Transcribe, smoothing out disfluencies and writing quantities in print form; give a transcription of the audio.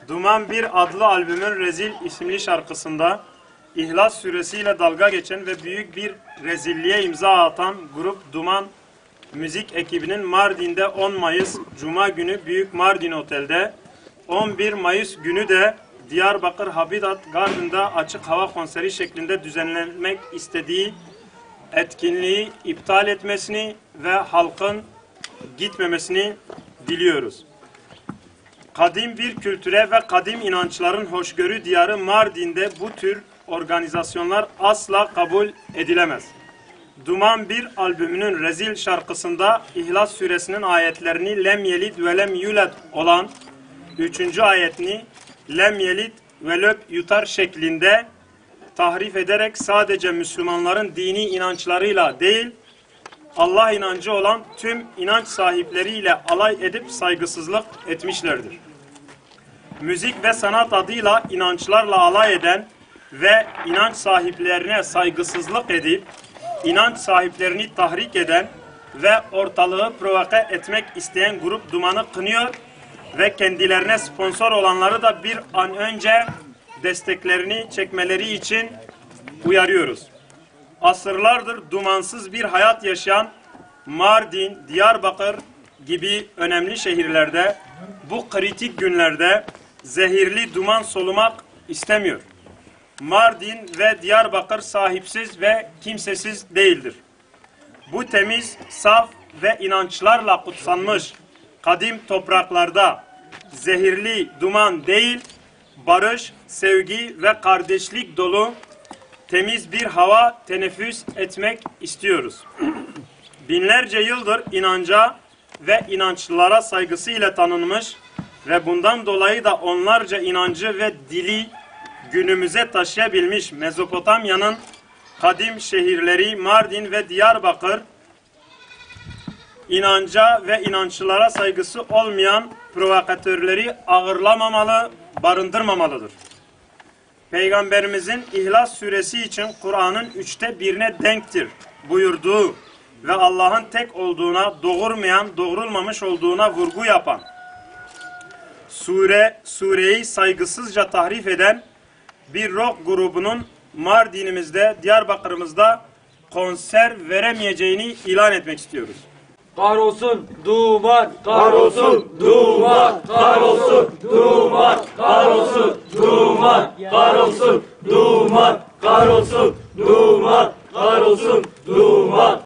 Duman 1 adlı albümün Rezil isimli şarkısında İhlas suresiyle dalga geçen ve büyük bir rezilliğe imza atan grup Duman müzik ekibinin Mardin'de 10 Mayıs Cuma günü Büyük Mardin Otel'de, 11 Mayıs günü de Diyarbakır Habitat Garden'da açık hava konseri şeklinde düzenlenmek istediği etkinliği iptal etmesini ve halkın gitmemesini diliyoruz. Kadim bir kültüre ve kadim inançların hoşgörü diyarı Mardin'de bu tür organizasyonlar asla kabul edilemez. Duman 1 albümünün Rezil şarkısında İhlas suresinin ayetlerini lem yelid ve lem yulad olan 3. ayetini lem yelid ve löp yutar şeklinde tahrif ederek sadece Müslümanların dini inançlarıyla değil, Allah inancı olan tüm inanç sahipleriyle alay edip saygısızlık etmişlerdir. Müzik ve sanat adıyla inançlarla alay eden ve inanç sahiplerine saygısızlık edip, inanç sahiplerini tahrik eden ve ortalığı provoke etmek isteyen grup Duman'ı kınıyor ve kendilerine sponsor olanları da bir an önce desteklerini çekmeleri için uyarıyoruz. Asırlardır dumansız bir hayat yaşayan Mardin, Diyarbakır gibi önemli şehirlerde bu kritik günlerde zehirli duman solumak istemiyor. Mardin ve Diyarbakır sahipsiz ve kimsesiz değildir. Bu temiz, saf ve inançlarla kutsanmış kadim topraklarda zehirli duman değil, barış, sevgi ve kardeşlik dolu temiz bir hava teneffüs etmek istiyoruz. Binlerce yıldır inanca ve inançlılara saygısıyla tanınmış ve bundan dolayı da onlarca inancı ve dili günümüze taşıyabilmiş Mezopotamya'nın kadim şehirleri Mardin ve Diyarbakır, inanca ve inançlılara saygısı olmayan provokatörleri ağırlamamalı, barındırmamalıdır. Peygamberimizin İhlas suresi için Kur'an'ın 1/3'e denktir buyurduğu ve Allah'ın tek olduğuna, doğurmayan, doğrulmamış olduğuna vurgu yapan, sureyi saygısızca tahrif eden bir rock grubunun Mardin'imizde, Diyarbakır'ımızda konser veremeyeceğini ilan etmek istiyoruz. Kahrolsun duman, kahrolsun duman, kahrolsun duman, kahrolsun duman, kahrolsun duman, kahrolsun duman, kahrolsun duman.